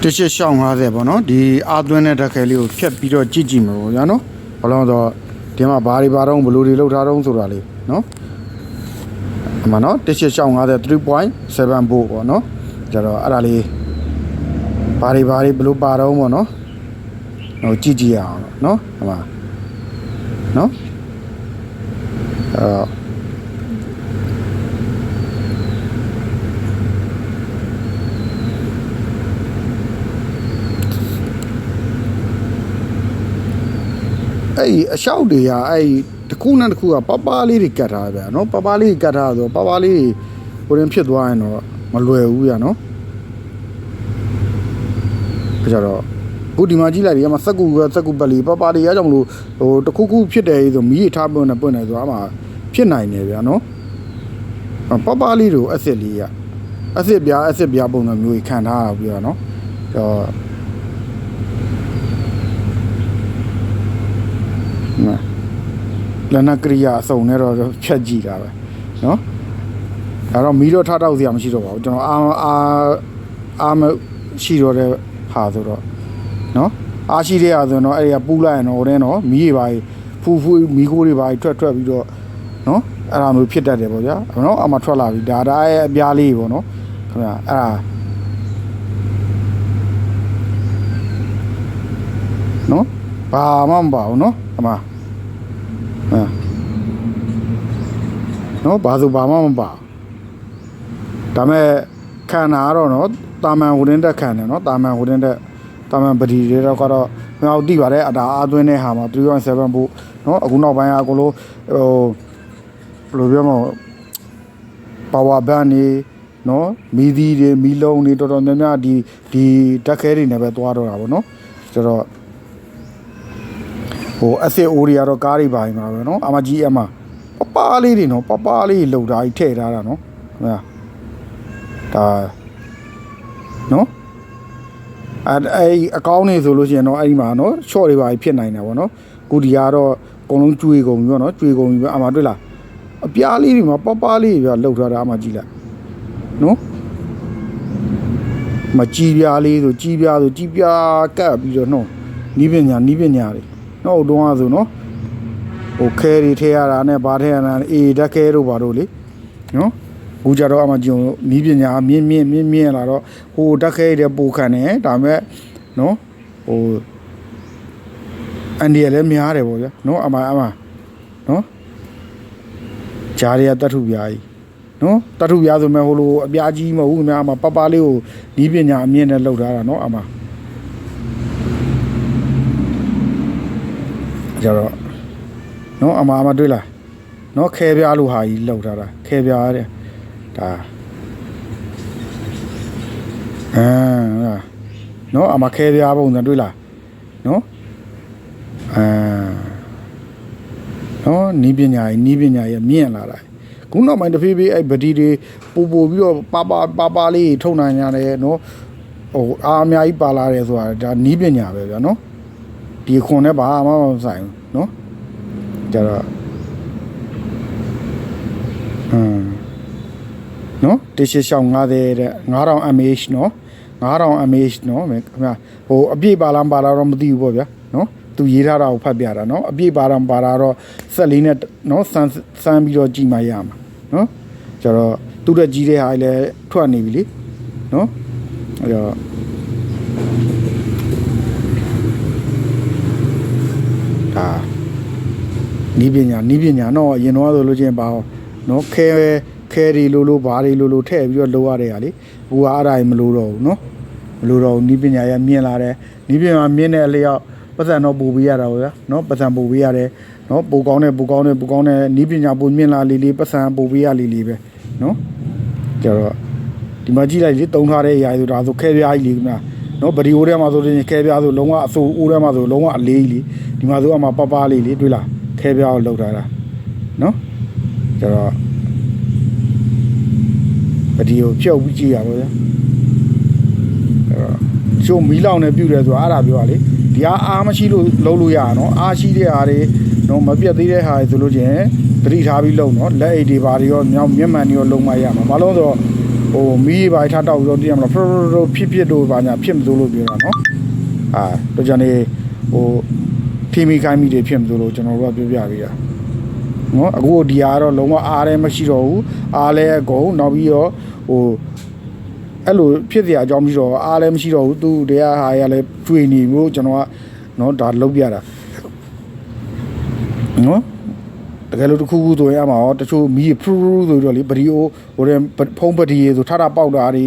တစ်ချက်ရှောင်း50ပေါ့နော်ဒီအာသွင်းတဲ့ဓာတ်ခဲလေးကိုဖြတ်ပြီးတော့ကြည့်ကြည့်မှာပေါ့ဗျာနော်ဘာလို့တော့ဒီမှာဘာတွေပါတော့ဘလို့တွေလောက်ထားတော့ဆိုတာလေးနော်အမှန်နော်တစ်ချက်ရှောင်း50 3.7 voltပေါ့နော်ကြတော့အဲ့ဒါလေးဘာတွေဘလို့ပါတော့ပေါ့နော်ဟိုကြည့်ကြည့်ရအောင်နော်ဟိုမှာနော်အဲ့အလျှောက်တွေကအဲ့တစ်ခုနဲ့တစ်ခုကပပလေးတွေကတ်ထားဗျာနော်ပပလေးကတ်ထားဆိုပပလေးကိုရင်ဖြစ်သွားရင်တော့မလွယ်ဘူးဗျာနော်ကြတော့ခုဒီမှာကြည့်လိုက်ဒီမှာစက်ကူပတ်လေးပပလေးရကြောင့်မလို့ဟိုတစ်ခုဖြစ်တယ်ဆိုမီးထားပွင့်နေဆိုအမှဖြစ်နိုင်တယ်ဗျာနော်ပပလေးတို့အစ်စ်လေးရအစ်စ်ပြားပုံစံမျိုးခံထားရပြီဗျာနော်လနကရိယာအစုံနဲ့တော့ဖြတ်ကြည့်တာပဲเนาะဒါတော့မီးတော့ထထောက်စရာမရှိတော့ပါဘူးကျွန်တော်အာမရှိတော့တဲ့ဟာဆိုတော့เนาะအားရှိတဲ့ဟာဆိုတော့အဲ့ဒီကပူးလိုက်ရင်တော့ဟိုတဲ့တော့မီးတွေပါဖူးမီးခိုးတွေပါထွက်ပြီးတော့เนาะအဲ့ဒါမျိုးဖြစ်တတ်တယ်ပေါ့ဗျာเนาะအမှထွက်လာပြီဒါရဲ့အပြားလေးပေါ့เนาะခင်ဗျာအဲ့ဒါเนาะဘာမှမပါဘူးเนาะအမှနော်ဘာဆိုဘာမှမပါဒါမဲ့ခံတာတော့နော်တာမန်ဟိုတင်းတက်ခံတယ်နော်တာမန်ဟိုတင်းတက်တာမန်ပဒီတွေတော့ကတော့မအောင်တိပါတယ်အတာအားသွင်းတဲ့ဟာမှာ3.7 voltနော်အခုနောက်ပိုင်းအကုန်လုံးဟိုဘယ်လိုပြောမလဲပါဝါဘန်နေနော်မီဒီတွေမီလုံးတွေတော်တော်များများဒီတက်ခဲတွေနဲ့ပဲသွားတော့တာပေါ့နော်ဆိုတော့ဟိုအစ်စ်အိုးတွေကတော့ကားတွေပါနေမှာပဲနော်အမကြီးအမပပလေးတွေနော်ပပလေးလှုပ်တာကြီးထည့်ထားတာနော်ဟုတ်လားဒါနော်အဲ့အကောင်းနေဆိုလို့ရှိရင်တော့အဲ့ဒီမှာနော် short တွေပါဖြစ်နိုင်တယ်ဗောနော်ခုဒီကတော့အကုန်လုံးကျွေကုန်ပြီဗောနော်ကျွေကုန်ပြီအမတွေ့လားအပြားလေးတွေမှာပပလေးတွေလှုပ်ထားတာအမကြည့်လိုက်နော်မကြီးပြားလေးဆိုကြီးပြားကပ်ပြီးတော့နော်နီးပညာတွေနော်တုံးအားဆိုနော်ဟိုခဲတွေထဲရတာနဲ့ဘာထဲရတာအေးဓာတ်ခဲတို့ဘာတို့လေနော်အခုကြတော့အမှကျုံနီးပညာမြင့်လာတော့ဟိုဓာတ်ခဲတွေပိုခံတယ်ဒါမဲ့နော်ဟိုအန်ဒီလည်းများတယ်ပေါ့ဗျာနော်အမနော်ဂျားတွေကတတ်ထုပြားကြီးနော်တတ်ထုပြားဆိုမဲ့ဟိုလိုအပြားကြီးမဟုတ်ဘူးခင်ဗျာအမပလေးကိုနီးပညာအမြင့်နဲ့လှုပ်ထားတာနော်အမကြတော့နော်အမတွေ့လားနော်ခဲပြားလို့ဟာကြီးလောက်ထားတာခဲပြားတဲ့ဒါနော်အမခဲပြားပုံစံတွေ့လားနော်နော်နီးပညာရဲ့မြင့်လာတာခုနောက်ပိုင်းတဖြည်းဖြည်းအဲ့ဗတီတွေပို့ပြီးတော့ပါလေးထုံနိုင်ရတယ်နော်ဟိုအားအများကြီးပါလာတယ်ဆိုတာဒါနီးပညာပဲဗျာနော်ဒီခွန်နဲ့ဘာမှမဆိုင်ဘူးနော်ကြတော့နော်တစ်ရှောင်း50တဲ့9000 mAh နော်9000 mAhနော်ခင်ဗျာဟိုအပြည့်ပါလားတော့မသိဘူးပေါ့ဗျာနော်သူရေးထားတာကိုဖတ်ပြတာနော်အပြည့်ပါတာတော့ဆက်လေးနဲ့နော်စမ်းပြီးတော့ကြည့်မှရမှာနော်ကြတော့သူ့တက်ကြီးတဲ့ဟာလည်းထွက်နေပြီလေနော်အဲ့တော့ဒါနီးပညာတော့အရင်တော့ဆိုလို့ချင်းပါနော်ခဲတွေလိုဘာတွေလိုထည့်ပြီးတော့လိုရတဲ့ဟာလေဟိုကအဲ့ဒါကြီးမလိုတော့ဘူးနော်မလိုတော့နီးပညာရမြင်လာတယ်နီးပညာမြင်တဲ့အလျောက်ပတ်စံတော့ပို့ပေးရတာပေါ့ဗျာနော်ပတ်စံပို့ပေးရတယ်နော်ပိုကောင်းတဲ့နီးပညာပို့မြင်လာလေးပတ်စံပို့ပေးရလေးပဲနော်ကြတော့ဒီမှာကြည့်လိုက်လေတုံးထားတဲ့အရာဆိုဒါဆိုခဲပြားကြီးလေခင်ဗျာနော်ဗီဒီယိုထဲမှာဆိုရင်ခဲပြားဆိုလုံးဝအဆိုးအိုးထဲမှာဆိုလုံးဝအလေးကြီးလေဒီမှာဆိုအမှပလေးလေတွေ့လားခဲပြားကိုလောက်ထားတာနော်ကျတော့ဗီဒီယိုဖြုတ်ပြီးကြည့်ရပါဗျာချိုးမီးလောင်နေပြုတ်တယ်ဆိုတာအဲ့ဒါပြောရလေဒီအားမရှိလို့လုံးလို့ရအောင်နော်အားရှိတဲ့ဟာတွေနော်မပြတ်သေးတဲ့ဟာတွေဆိုလို့ချင်းသတိထားပြီးလုံးနော်လက်အိတ်တွေဘာတွေရောမျက်မှန်တွေရောလုံးမရမှာဘာလို့ဆိုတော့ ဟိုမီးပါထားတောက်ပြီးတော့တည်ရမလားဖြစ်တို့ဘာညာဖြစ်မလို့ပြောတာနော်တော့ကျွန်တော်ဟိုဖိမိခိုင်းမိတွေဖြစ်မလို့ကျွန်တော်တို့ကပြောပြပေးတာနော်အခုဒီဟာကတော့လုံးဝအားလည်းမရှိတော့ဘူးအားလည်းအကုန်နောက်ပြီးတော့ဟိုအဲ့လိုဖြစ်စရာအကြောင်းမရှိတော့အားလည်းမရှိတော့ဘူးသူတရားဟာရလည်းတွေ့နေမျိုးကျွန်တော်ကနော်ဒါလုံးပြတာနော်တကယ်လို့တစ်ခုခုဆိုရင်အမှာရောတချို့မီးဖရူးဆိုတော့လေဗီဒီယိုဟိုတဲ့ဖုံးပတီရေဆိုထထပေါက်တာတွေ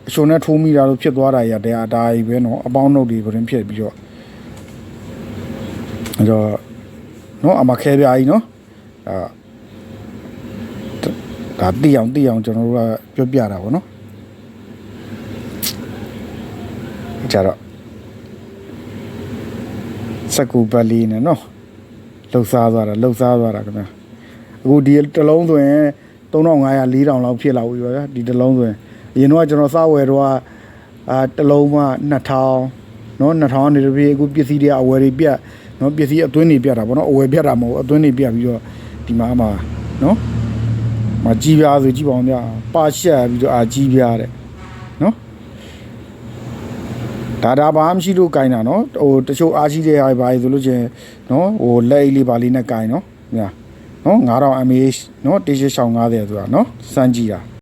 အရှင်နဲ့ထိုးမိတာလို့ဖြစ်သွားတာရတရားဒါကြီးပဲနော်အပေါင်းနှုတ်တွေဗရင်ဖြစ်ပြီးတော့အဲ့တော့နော်အမခဲပြားကြီးနော်ဒါတိအောင်ကျွန်တော်တို့ကပြောပြတာပေါ့နော်ကြတော့စကူပလီနဲ့နော်လှုပ်ရှားသွားတာခင်ဗျာအခုဒီတစ်လုံးဆိုရင်3500 4000လောက်ဖြစ်လာပြီဗျာဒီတစ်လုံးဆိုရင်အရင်တော့ကျွန်တော်စားဝယ်တော့တစ်လုံးမှ2000နော်2000နေတပြေအခုပစ္စည်းတွေအဝယ်တွေပြတ်နော်ပစ္စည်းအသွင်းတွေပြတ်တာပေါ့နော်အဝယ်ပြတ်တာမဟုတ်အသွင်းတွေပြတ်ပြီးတော့ဒီမှာနော်မကြီးပြားဆိုကြည့်ပါဦးဗျာပါရှက်ပြီးတော့ကြီးပြားတဲ့နော်ဒါဘာမှမရှိလို့ကင်တာနော်ဟိုတချို့အားရှိတဲ့ဟာပါဆိုလို့ချင်းနော်ဟိုလက်အိတ်လေးပါလေးနဲ့ကင်နော်ညာနော်9000 mAh နော်1650ဆိုတာနော်စမ်းကြည့်တာ